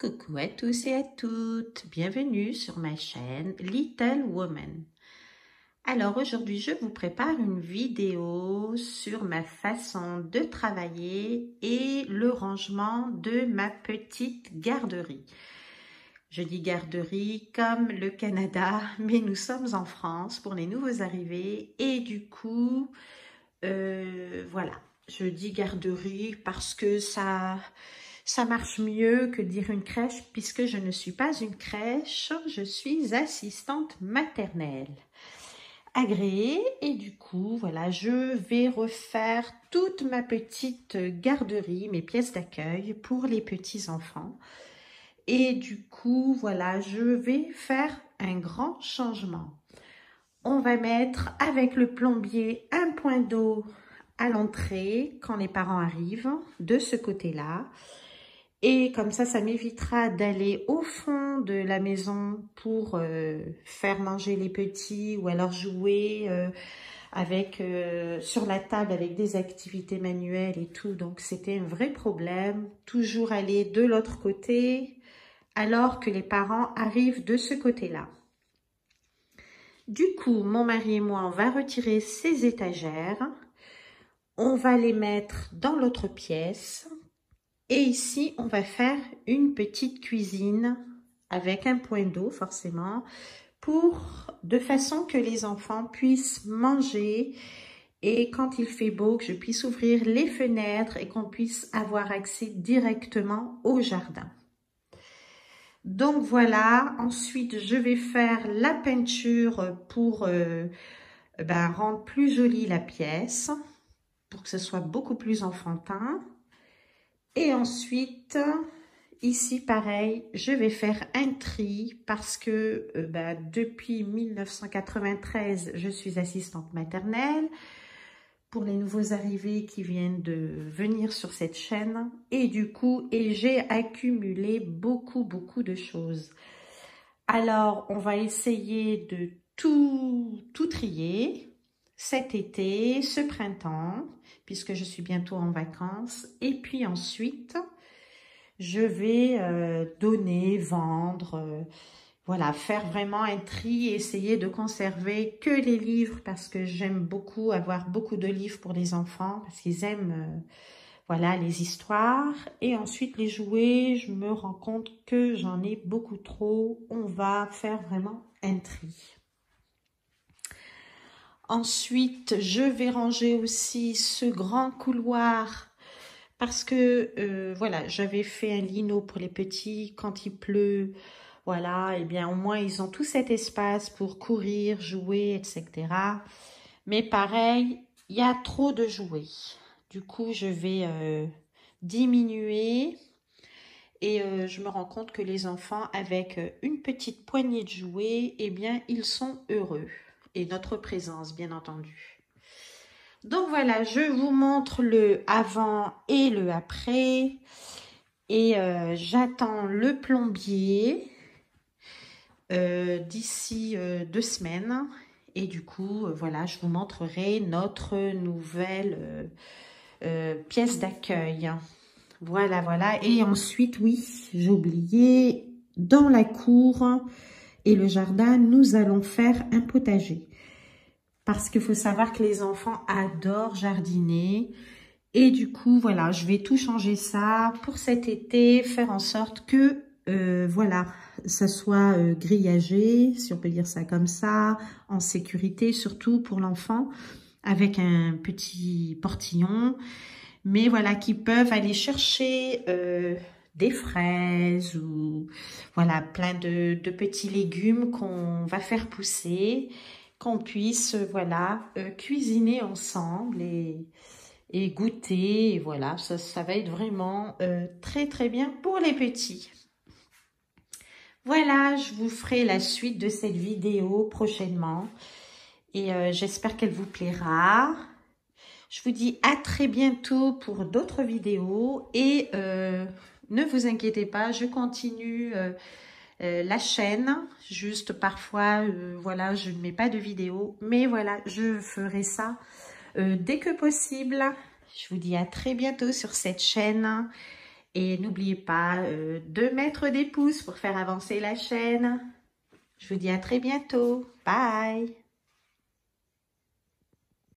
Coucou à tous et à toutes, bienvenue sur ma chaîne Little Woman. Alors aujourd'hui je vous prépare une vidéo sur ma façon de travailler et le rangement de ma petite garderie. Je dis garderie comme le Canada, mais nous sommes en France pour les nouveaux arrivés et du coup, voilà, je dis garderie parce que ça marche mieux que dire une crèche puisque je ne suis pas une crèche, je suis assistante maternelle agréée et du coup, voilà, je vais refaire toute ma petite garderie, mes pièces d'accueil pour les petits enfants. Et du coup, voilà, je vais faire un grand changement. On va mettre avec le plombier un point d'eau à l'entrée quand les parents arrivent de ce côté-là. Et comme ça m'évitera d'aller au fond de la maison pour faire manger les petits ou alors jouer sur la table avec des activités manuelles et tout. Donc, c'était un vrai problème. Toujours aller de l'autre côté alors que les parents arrivent de ce côté-là. Du coup, mon mari et moi, on va retirer ces étagères. On va les mettre dans l'autre pièce. Et ici, on va faire une petite cuisine avec un point d'eau, forcément, de façon que les enfants puissent manger et quand il fait beau, que je puisse ouvrir les fenêtres et qu'on puisse avoir accès directement au jardin. Donc voilà, ensuite, je vais faire la peinture pour rendre plus jolie la pièce, pour que ce soit beaucoup plus enfantin. Et ensuite, ici, pareil, je vais faire un tri parce que depuis 1993, je suis assistante maternelle pour les nouveaux arrivés qui viennent de venir sur cette chaîne. Et du coup, j'ai accumulé beaucoup de choses. Alors, on va essayer de tout trier cet été, ce printemps, puisque je suis bientôt en vacances. Et puis ensuite, je vais donner, vendre, voilà, faire vraiment un tri, essayer de conserver que les livres parce que j'aime beaucoup avoir beaucoup de livres pour les enfants parce qu'ils aiment voilà, les histoires. Et ensuite, les jouets, je me rends compte que j'en ai beaucoup trop. On va faire vraiment un tri. Ensuite, je vais ranger aussi ce grand couloir parce que, voilà, j'avais fait un lino pour les petits quand il pleut. Voilà, et bien au moins, ils ont tout cet espace pour courir, jouer, etc. Mais pareil, il y a trop de jouets. Du coup, je vais diminuer et je me rends compte que les enfants, avec une petite poignée de jouets, eh bien, ils sont heureux. Et notre présence, bien entendu. Donc voilà, je vous montre le avant et le après. Et j'attends le plombier d'ici 2 semaines. Et du coup, voilà, je vous montrerai notre nouvelle pièce d'accueil. Voilà, voilà. Et ensuite, oui, j'ai oublié, dans la cour et le jardin, nous allons faire un potager. Parce qu'il faut savoir que les enfants adorent jardiner. Et du coup, voilà, je vais tout changer ça pour cet été, faire en sorte que, voilà, ça soit grillagé, si on peut dire ça comme ça, en sécurité, surtout pour l'enfant, avec un petit portillon. Mais voilà, qui peuvent aller chercher des fraises ou voilà, plein de petits légumes qu'on va faire pousser, qu'on puisse, voilà, cuisiner ensemble et goûter. Et voilà, ça va être vraiment très bien pour les petits. Voilà, je vous ferai la suite de cette vidéo prochainement. Et j'espère qu'elle vous plaira. Je vous dis à très bientôt pour d'autres vidéos. Et ne vous inquiétez pas, je continue la chaîne. Juste parfois, voilà, je ne mets pas de vidéo. Mais voilà, je ferai ça dès que possible. Je vous dis à très bientôt sur cette chaîne Et n'oubliez pas de mettre des pouces pour faire avancer la chaîne. Je vous dis à très bientôt. Bye!